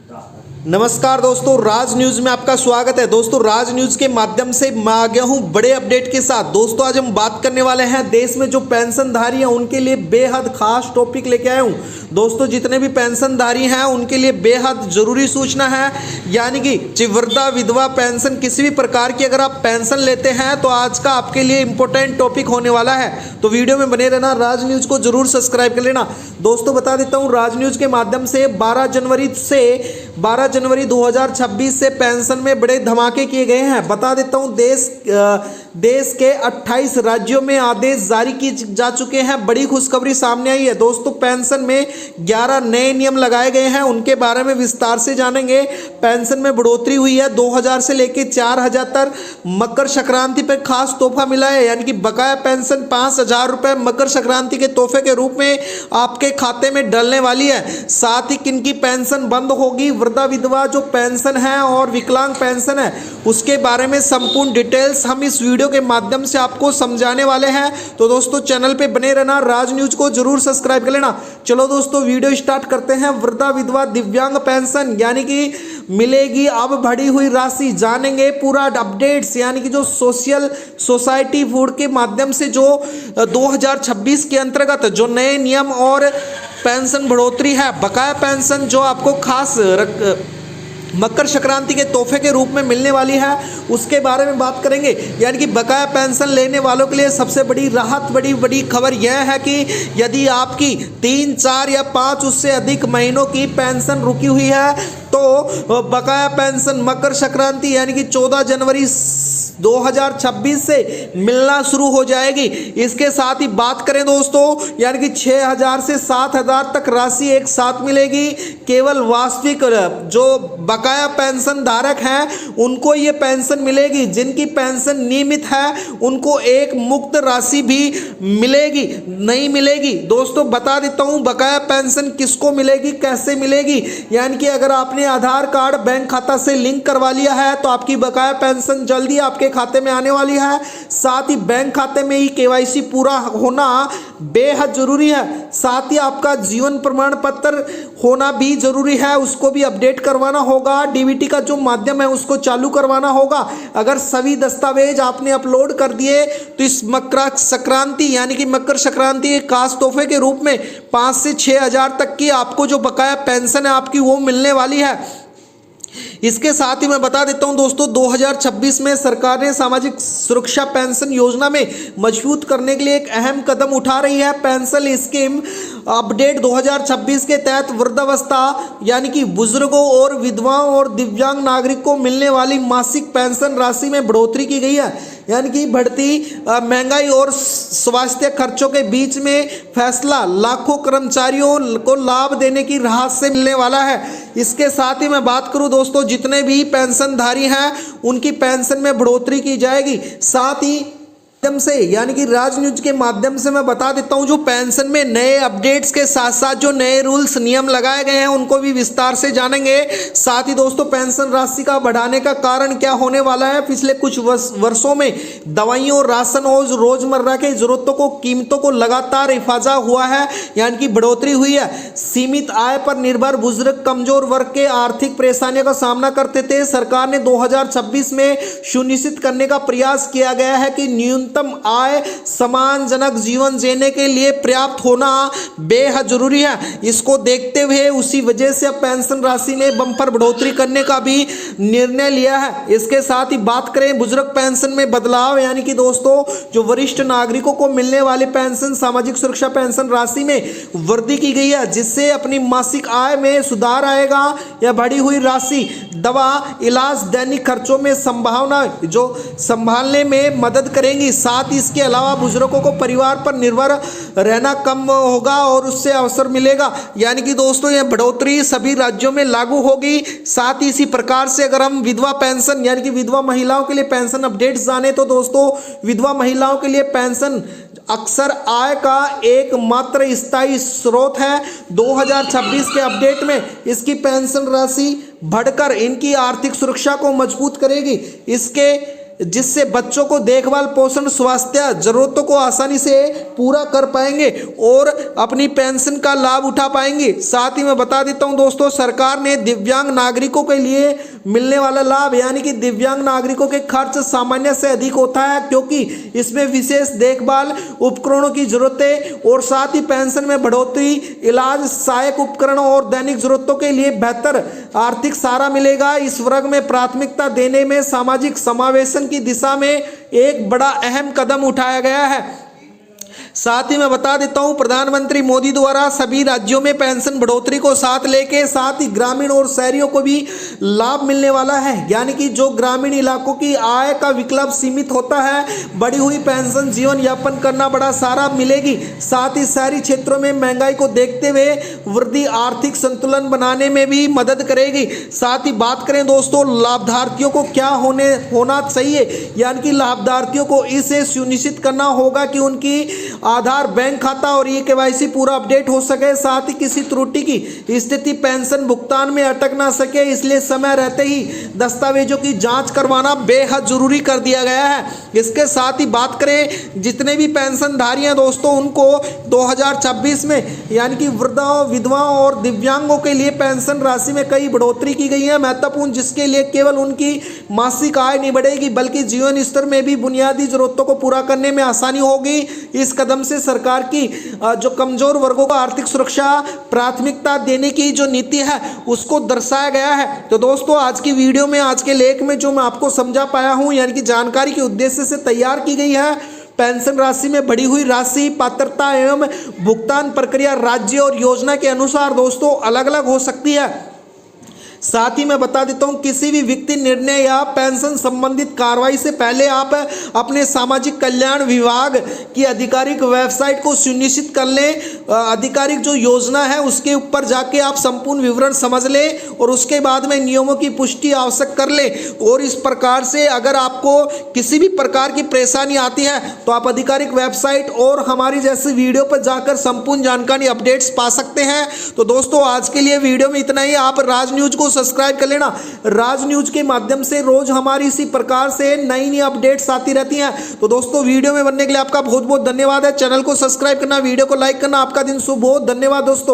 नमस्कार दोस्तों, राज न्यूज में आपका स्वागत है। दोस्तों, राज न्यूज के माध्यम से मैं आ गया हूं बड़े अपडेट के साथ। दोस्तों, आज हम बात करने वाले हैं देश में जो पेंशनधारी हैं उनके लिए बेहद खास टॉपिक लेके आया हूं। दोस्तों, जितने भी पेंशनधारी हैं उनके लिए बेहद जरूरी सूचना है, यानी कि वृद्धा विधवा पेंशन किसी भी प्रकार की अगर आप पेंशन लेते हैं तो आज का आपके लिए इंपॉर्टेंट टॉपिक होने वाला है। तो वीडियो में बने रहना, राज न्यूज को जरूर सब्सक्राइब कर लेना। दोस्तों, बता देता हूँ राज न्यूज के माध्यम से 12 जनवरी 2026 से पेंशन में बड़े धमाके किए गए हैं। बता देता हूं देश के 28 राज्यों में आदेश जारी किए जा चुके हैं। बड़ी खुशखबरी सामने आई है। दोस्तों, पेंशन में 11 नए नियम लगाए गए हैं, उनके बारे में विस्तार से जानेंगे। पेंशन में बढ़ोतरी हुई है 2000 से लेकर 4000 तक। मकर संक्रांति पर खास तोहफा मिला है, यानी कि बकाया पेंशन 5000 रुपए मकर संक्रांति के तोहफे के रूप में आपके खाते में डलने वाली है। साथ ही किनकी पेंशन बंद होगी, वृद्धा विधवा जो पेंशन है और विकलांग पेंशन है, उसके बारे में संपूर्ण डिटेल्स हम इस वीडियो के माध्यम से आपको समझाने वाले हैं। तो दोस्तों, चैनल पे बने रहना, राज न्यूज को जरूर सब्सक्राइब कर लेना। चलो दोस्तों, वीडियो स्टार्ट करते हैं। वृद्धा विधवा दिव्यांग पेंशन यानी कि मिलेगी अब बढ़ी हुई राशि, जानेंगे पूरा अपडेट्स, यानी कि जो सोसाइटी फूड के माध्यम से जो 2026 के अंतर्गत जो नए नियम और पेंशन बढ़ोतरी है, बकाया पेंशन जो आपको खास मकर संक्रांति के तोहफे के रूप में मिलने वाली है, उसके बारे में बात करेंगे। यानी कि बकाया पेंशन लेने वालों के लिए सबसे बड़ी राहत, बड़ी खबर यह है कि यदि आपकी 3, 4 या 5 उससे अधिक महीनों की पेंशन रुकी हुई है तो बकाया पेंशन मकर संक्रांति यानी कि 14 जनवरी 2026 से मिलना शुरू हो जाएगी। इसके साथ ही बात करें दोस्तों, यानी कि 6000 से 7000 तक राशि एक साथ मिलेगी। केवल वास्तविक जो बकाया पेंशन धारक हैं उनको ये पेंशन मिलेगी। जिनकी पेंशन नियमित है उनको एक मुक्त राशि भी मिलेगी, नहीं मिलेगी। दोस्तों, बता देता हूँ बकाया पेंशन किसको मिलेगी, कैसे मिलेगी। यानी कि अगर आपने आधार कार्ड बैंक खाता से लिंक करवा लिया है तो आपकी बकाया पेंशन जल्दी आपके खाते में आने वाली है। साथ ही बैंक खाते में ही केवाईसी पूरा होना बेहद जरूरी है। साथ ही आपका जीवन प्रमाण पत्र होना भी जरूरी है, उसको भी अपडेट करवाना होगा। डीबीटी का जो माध्यम है उसको चालू करवाना होगा। अगर सभी दस्तावेज आपने अपलोड कर दिए तो इस मकर संक्रांति यानी कि मकर संक्रांति के खास तोहफे के रूप में 5 से 6000 तक की आपको जो बकाया पेंशन है आपकी वो मिलने वाली है। इसके साथ ही मैं बता देता हूं दोस्तों, 2026 में सरकार ने सामाजिक सुरक्षा पेंशन योजना में मजबूत करने के लिए एक अहम कदम उठा रही है। पेंशन स्कीम अपडेट 2026 के तहत वृद्धावस्था यानी कि बुजुर्गों और विधवाओं और दिव्यांग नागरिक को मिलने वाली मासिक पेंशन राशि में बढ़ोतरी की गई है। यानी कि बढ़ती महंगाई और स्वास्थ्य खर्चों के बीच में फैसला लाखों कर्मचारियों को लाभ देने की राहत से मिलने वाला है। इसके साथ ही मैं बात करूं दोस्तों, जितने भी पेंशनधारी हैं उनकी पेंशन में बढ़ोतरी की जाएगी। साथ ही से यानी कि राज न्यूज के माध्यम से मैं बता देता हूं जो पेंशन में नए अपडेट्स के साथ साथ जो नए रूल्स नियम लगाए गए हैं उनको भी विस्तार से जानेंगे। साथ ही दोस्तों, पेंशन राशि का बढ़ाने का कारण क्या होने वाला है। पिछले कुछ वर्षों में दवाइयों, राशन और रोजमर्रा के जरूरतों को कीमतों को लगातार इजाफा हुआ है, यानी कि बढ़ोतरी हुई है। सीमित आय पर निर्भर बुजुर्ग कमजोर वर्ग के आर्थिक परेशानियों का सामना करते थे। सरकार ने 2026 में सुनिश्चित करने का प्रयास किया गया है कि न्यूनतम आय सम्मानजनक जीवन जीने के लिए पर्याप्त होना बेहद जरूरी है। इसको देखते हुए उसी वजह से अब पेंशन राशि में बम्पर बढ़ोतरी करने का भी निर्णय लिया है। इसके साथ ही बात करें बुजुर्ग पेंशन में बदलाव, यानी कि दोस्तों जो वरिष्ठ नागरिकों को मिलने वाले पेंशन सामाजिक सुरक्षा पेंशन राशि में वृद्धि की गई है, जिससे अपनी मासिक आय में सुधार आएगा। यह बढ़ी हुई राशि दवा, इलाज, दैनिक खर्चों में संभावना जो संभालने में मदद करेंगी। साथ ही इसके अलावा बुजुर्गों को परिवार पर निर्भर रहना कम होगा और उससे अवसर मिलेगा। यानी कि दोस्तों यह बढ़ोतरी सभी राज्यों में लागू होगी। साथ ही इसी प्रकार से अगर हम विधवा पेंशन यानी कि विधवा महिलाओं के लिए पेंशन अपडेट्स जाने तो दोस्तों, विधवा महिलाओं के लिए पेंशन अक्सर आय का एकमात्र स्थायी स्रोत है। 2026 के अपडेट में इसकी पेंशन राशि बढ़कर इनकी आर्थिक सुरक्षा को मजबूत करेगी। इसके जिससे बच्चों को देखभाल, पोषण, स्वास्थ्य जरूरतों को आसानी से पूरा कर पाएंगे और अपनी पेंशन का लाभ उठा पाएंगे। साथ ही मैं बता देता हूं दोस्तों, सरकार ने दिव्यांग नागरिकों के लिए मिलने वाला लाभ यानी कि दिव्यांग नागरिकों के खर्च सामान्य से अधिक होता है, क्योंकि इसमें विशेष देखभाल उपकरणों की जरूरतें और साथ ही पेंशन में बढ़ोतरी, इलाज, सहायक उपकरणों और दैनिक जरूरतों के लिए बेहतर आर्थिक सहारा मिलेगा। इस वर्ग में प्राथमिकता देने में सामाजिक समावेशन की दिशा में एक बड़ा अहम कदम उठाया गया है। साथ ही मैं बता देता हूं, प्रधानमंत्री मोदी द्वारा सभी राज्यों में पेंशन बढ़ोतरी को साथ लेके साथ ही ग्रामीण और शहरियों को भी लाभ मिलने वाला है। यानी कि जो ग्रामीण इलाकों की आय का विकल्प सीमित होता है, बढ़ी हुई पेंशन जीवन यापन करना बड़ा सहारा मिलेगी। साथ ही शहरी क्षेत्रों में महंगाई को देखते हुए वृद्धि आर्थिक संतुलन बनाने में भी मदद करेगी। साथ ही बात करें दोस्तों, लाभार्थियों को क्या होना चाहिए, यानी कि लाभार्थियों को इसे सुनिश्चित करना होगा कि उनकी आधार, बैंक खाता और KYC पूरा अपडेट हो सके। साथ ही किसी त्रुटि की स्थिति पेंशन भुगतान में अटक ना सके, इसलिए समय रहते ही दस्तावेजों की जांच करवाना बेहद जरूरी कर दिया गया है। इसके साथ ही बात करें, जितने भी पेंशनधारी हैं दोस्तों, उनको 2026 में यानी कि वृद्धाओं, विधवाओं और दिव्यांगों के लिए पेंशन राशि में कई बढ़ोतरी की गई है महत्वपूर्ण, जिसके लिए केवल उनकी मासिक आय नहीं बढ़ेगी बल्कि जीवन स्तर में भी बुनियादी जरूरतों को पूरा करने में आसानी होगी। इस कदम से सरकार की जो कमजोर वर्गों को आर्थिक सुरक्षा प्राथमिकता देने की जो नीति है उसको दर्शाया गया है। तो दोस्तों, आज की वीडियो में, आज के लेख में जो मैं आपको समझा पाया हूं, यानी कि जानकारी के उद्देश्य से तैयार की गई है। पेंशन राशि में बढ़ी हुई राशि, पात्रता एवं भुगतान प्रक्रिया राज्य और योजना के अनुसार दोस्तों अलग अलग हो सकती है। साथ ही मैं बता देता हूं, किसी भी व्यक्ति निर्णय या पेंशन संबंधित कार्रवाई से पहले आप अपने सामाजिक कल्याण विभाग की आधिकारिक वेबसाइट को सुनिश्चित कर लें। आधिकारिक जो योजना है उसके ऊपर जाके आप संपूर्ण विवरण समझ लें और उसके बाद में नियमों की पुष्टि आवश्यक कर लें। और इस प्रकार से अगर आपको किसी भी प्रकार की परेशानी आती है तो आप आधिकारिक वेबसाइट और हमारी जैसे वीडियो पर जाकर संपूर्ण जानकारी, अपडेट्स पा सकते हैं। तो दोस्तों, आज के लिए वीडियो में इतना ही। आप राज न्यूज को सब्सक्राइब कर लेना। राज न्यूज के माध्यम से रोज हमारी इसी प्रकार से नई नई अपडेट्स आती रहती हैं। तो दोस्तों, वीडियो में बनने के लिए आपका बहुत बहुत धन्यवाद है। चैनल को सब्सक्राइब करना, वीडियो को लाइक करना। आपका दिन शुभ हो। धन्यवाद दोस्तों।